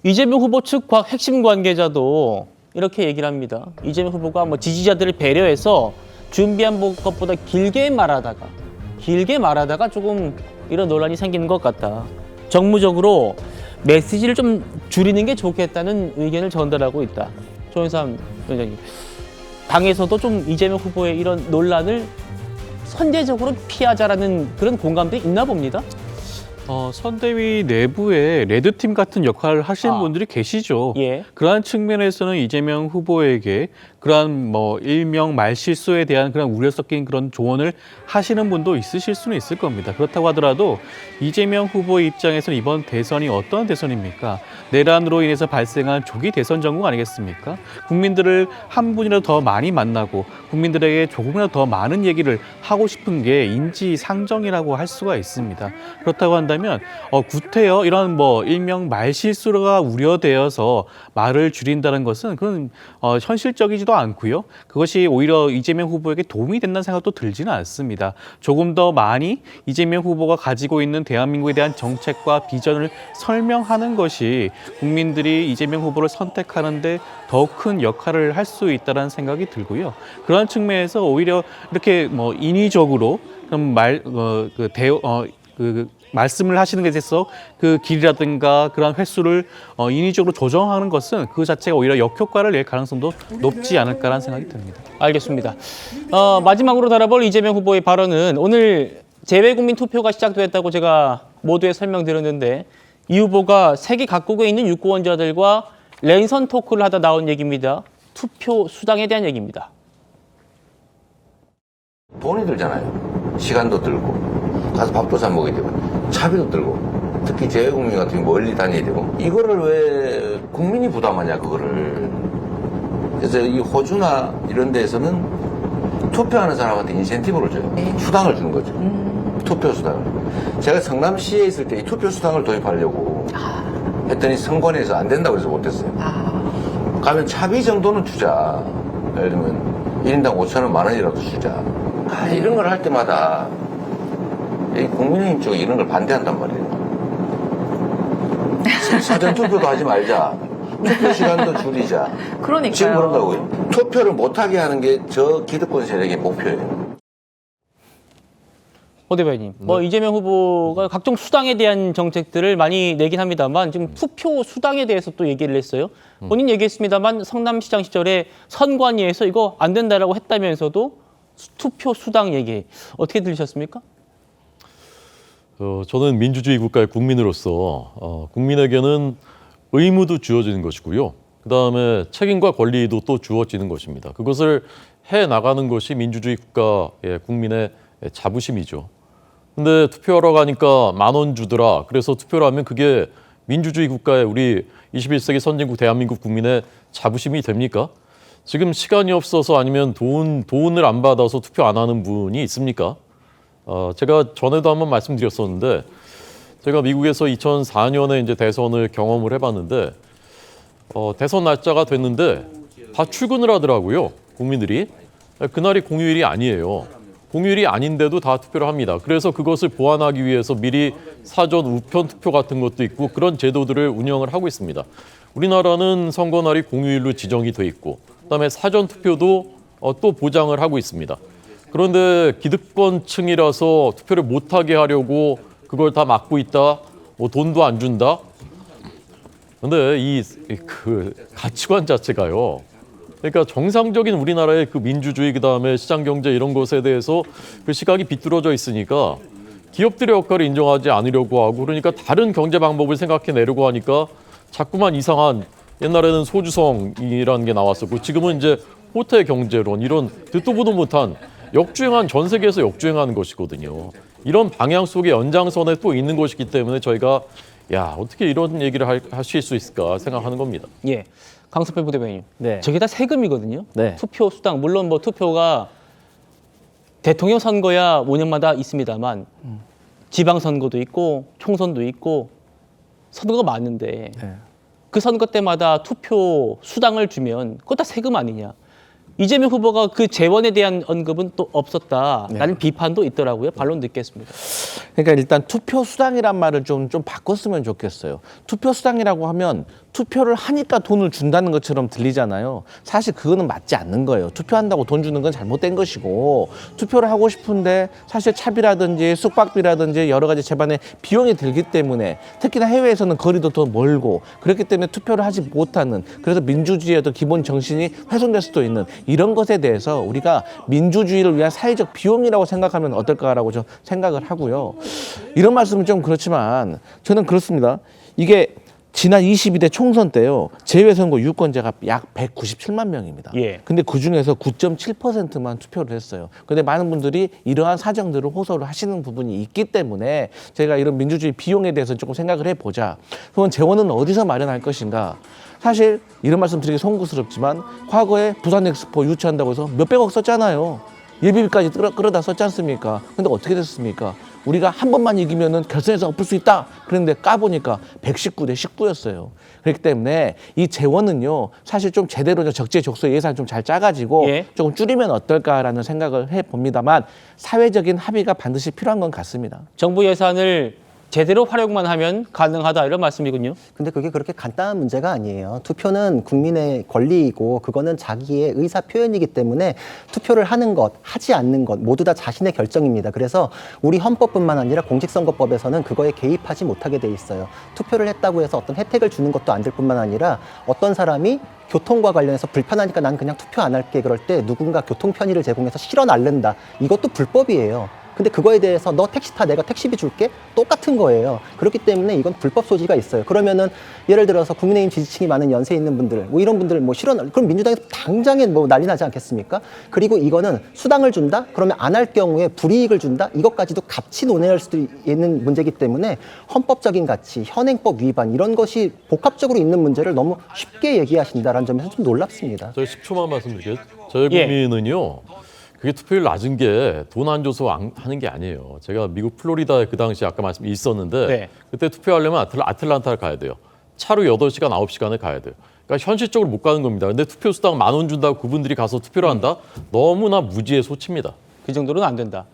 이재명 후보 측 핵심 관계자도 이렇게 얘기를 합니다. 이재명 후보가 뭐 지지자들을 배려해서 준비한 것보다 길게 말하다가 조금 이런 논란이 생기는 것 같다. 정무적으로 메시지를 좀 줄이는 게 좋겠다는 의견을 전달하고 있다. 조현삼 위원장님, 당에서도 좀 이재명 후보의 이런 논란을 선제적으로 피하자라는 그런 공감도 있나 봅니다. 선대위 내부에 레드팀 같은 역할을 하시는 분들이 계시죠. 예. 그러한 측면에서는 이재명 후보에게 그러한 일명 말실수에 대한 그런 우려 섞인 그런 조언을 하시는 분도 있으실 수는 있을 겁니다. 그렇다고 하더라도 이재명 후보의 입장에서는 이번 대선이 어떤 대선입니까? 내란으로 인해서 발생한 조기 대선 전국 아니겠습니까? 국민들을 한 분이라도 더 많이 만나고 국민들에게 조금이라도 더 많은 얘기를 하고 싶은 게 인지상정이라고 할 수가 있습니다. 그렇다고 한다면 구태여 이런 일명 말실수가 우려되어서 말을 줄인다는 것은 그건 현실적이지도 않고요. 그것이 오히려 이재명 후보에게 도움이 된다는 생각도 들지는 않습니다. 조금 더 많이 이재명 후보가 가지고 있는 대한민국에 대한 정책과 비전을 설명하는 것이 국민들이 이재명 후보를 선택하는데 더 큰 역할을 할 수 있다는 생각이 들고요. 그런 측면에서 오히려 이렇게 인위적으로 그런 말씀을 하시는 것에 대해서 그 길이라든가 그런 횟수를 인위적으로 조정하는 것은 그 자체가 오히려 역효과를 낼 가능성도 높지 않을까라는 생각이 듭니다. 알겠습니다. 마지막으로 다뤄볼 이재명 후보의 발언은 오늘 재외국민 투표가 시작됐다고 제가 모두에 설명드렸는데 이 후보가 세계 각국에 있는 유권자들과 랜선 토크를 하다 나온 얘기입니다. 투표 수당에 대한 얘기입니다. 돈이 들잖아요. 시간도 들고 가서 밥도 사 먹어야 되고 차비도 들고 특히 재외국민 같은 경우 멀리 다녀야 되고 이거를 왜 국민이 부담하냐 그거를. 그래서 이 호주나 이런 데에서는 투표하는 사람한테 인센티브를 줘요. 수당을 주는 거죠. 투표 수당을. 제가 성남시에 있을 때 이 투표 수당을 도입하려고 했더니 선관위에서 안 된다고 해서 못했어요. 가면 차비 정도는 주자. 예를 들면 1인당 5,000원, 10,000원이라도 주자. 이런 걸 할 때마다 이 국민의힘 쪽에 이런 걸 반대한단 말이에요. 사전 투표도 하지 말자. 투표 시간도 줄이자. 그러니까요. 지금 그런다고요. 투표를 못하게 하는 게 저 기득권 세력의 목표예요. 호 대변인, 이재명 후보가 각종 수당에 대한 정책들을 많이 내긴 합니다만 지금 투표 수당에 대해서 또 얘기를 했어요. 본인 얘기했습니다만 성남시장 시절에 선관위에서 이거 안 된다라고 했다면서도 투표 수당 얘기 어떻게 들으셨습니까? 저는 민주주의 국가의 국민으로서 국민에게는 의무도 주어지는 것이고요. 그다음에 책임과 권리도 또 주어지는 것입니다. 그것을 해나가는 것이 민주주의 국가의 국민의 자부심이죠. 근데 투표하러 가니까 10,000원 주더라. 그래서 투표를 하면 그게 민주주의 국가의 우리 21세기 선진국 대한민국 국민의 자부심이 됩니까? 지금 시간이 없어서 아니면 돈을 안 받아서 투표 안 하는 분이 있습니까? 제가 전에도 한번 말씀드렸었는데 제가 미국에서 2004년에 이제 대선을 경험을 해봤는데 대선 날짜가 됐는데 다 출근을 하더라고요. 국민들이. 그날이 공휴일이 아니에요. 공휴일이 아닌데도 다 투표를 합니다. 그래서 그것을 보완하기 위해서 미리 사전 우편 투표 같은 것도 있고 그런 제도들을 운영을 하고 있습니다. 우리나라는 선거날이 공휴일로 지정이 돼 있고 그다음에 사전 투표도 또 보장을 하고 있습니다. 그런데 기득권층이라서 투표를 못하게 하려고 그걸 다 막고 있다. 돈도 안 준다. 근데 그 가치관 자체가요. 그러니까 정상적인 우리나라의 그 민주주의 그다음에 시장 경제 이런 것에 대해서 그 시각이 비뚤어져 있으니까 기업들의 역할을 인정하지 않으려고 하고 그러니까 다른 경제 방법을 생각해 내려고 하니까 자꾸만 이상한 옛날에는 소주성이라는 게 나왔었고 지금은 이제 호텔 경제론 이런 듣도 보도 못한 역주행한 전 세계에서 역주행하는 것이거든요. 이런 방향 속의 연장선에 또 있는 것이기 때문에 저희가 어떻게 이런 얘기를 하실 수 있을까 생각하는 겁니다. 예, 강석배 부대변인. 네. 저게 다 세금이거든요. 네. 투표 수당 물론 투표가 대통령 선거야 5년마다 있습니다만 지방 선거도 있고 총선도 있고 선거가 많은데 네. 그 선거 때마다 투표 수당을 주면 그거 다 세금 아니냐. 이재명 후보가 그 재원에 대한 언급은 또 없었다라는 비판도 있더라고요. 반론 듣겠습니다. 그러니까 일단 투표 수당이란 말을 좀 바꿨으면 좋겠어요. 투표 수당이라고 하면 투표를 하니까 돈을 준다는 것처럼 들리잖아요. 사실 그거는 맞지 않는 거예요. 투표한다고 돈 주는 건 잘못된 것이고, 투표를 하고 싶은데 사실 차비라든지 숙박비라든지 여러 가지 재반의 비용이 들기 때문에, 특히나 해외에서는 거리도 더 멀고 그렇기 때문에 투표를 하지 못하는, 그래서 민주주의의 어떤 기본 정신이 훼손될 수도 있는 이런 것에 대해서 우리가 민주주의를 위한 사회적 비용이라고 생각하면 어떨까라고 좀 생각을 하고요. 이런 말씀은 좀 그렇지만 저는 그렇습니다. 이게 지난 22대 총선 때요, 재외선거 유권자가 약 197만 명입니다. 예. 근데 그 중에서 9.7%만 투표를 했어요. 근데 많은 분들이 이러한 사정들을 호소를 하시는 부분이 있기 때문에 제가 이런 민주주의 비용에 대해서 조금 생각을 해보자. 그러면 재원은 어디서 마련할 것인가? 사실 이런 말씀 드리기 송구스럽지만 과거에 부산 엑스포 유치한다고 해서 몇백억 썼잖아요. 예비비까지 끌어다 썼지 않습니까? 근데 어떻게 됐습니까? 우리가 한 번만 이기면은 결선에서 엎을 수 있다. 그런데 까보니까 119대 19였어요. 그렇기 때문에 이 재원은요, 사실 좀 제대로 적재적소에 예산 좀 잘 짜가지고 예. 조금 줄이면 어떨까라는 생각을 해봅니다만, 사회적인 합의가 반드시 필요한 건 같습니다. 정부 예산을 제대로 활용만 하면 가능하다 이런 말씀이군요. 근데 그게 그렇게 간단한 문제가 아니에요. 투표는 국민의 권리이고 그거는 자기의 의사 표현이기 때문에 투표를 하는 것, 하지 않는 것 모두 다 자신의 결정입니다. 그래서 우리 헌법뿐만 아니라 공직선거법에서는 그거에 개입하지 못하게 돼 있어요. 투표를 했다고 해서 어떤 혜택을 주는 것도 안 될 뿐만 아니라 어떤 사람이 교통과 관련해서 불편하니까 난 그냥 투표 안 할게 그럴 때 누군가 교통 편의를 제공해서 실어 날른다. 이것도 불법이에요. 근데 그거에 대해서 너 택시 타, 내가 택시비 줄게? 똑같은 거예요. 그렇기 때문에 이건 불법 소지가 있어요. 그러면은 예를 들어서 국민의힘 지지층이 많은 연세 있는 분들, 뭐 이런 분들 뭐 그럼 민주당에서 당장에 뭐 난리 나지 않겠습니까? 그리고 이거는 수당을 준다? 그러면 안 할 경우에 불이익을 준다? 이것까지도 같이 논의할 수도 있는 문제이기 때문에 헌법적인 가치, 현행법 위반 이런 것이 복합적으로 있는 문제를 너무 쉽게 얘기하신다라는 점에서 좀 놀랍습니다. 저희 10초만 말씀드릴게요. 저희 예. 국민은요, 그게 투표율 낮은 게 돈 안 줘서 하는 게 아니에요. 제가 미국 플로리다에 그 당시 아까 말씀 있었는데 네. 그때 투표하려면 아틀란타를 가야 돼요. 차로 8시간, 9시간을 가야 돼요. 그러니까 현실적으로 못 가는 겁니다. 근데 투표 수당 10,000원 준다고 그분들이 가서 투표를 한다? 너무나 무지의 소치입니다. 그 정도로는 안 된다.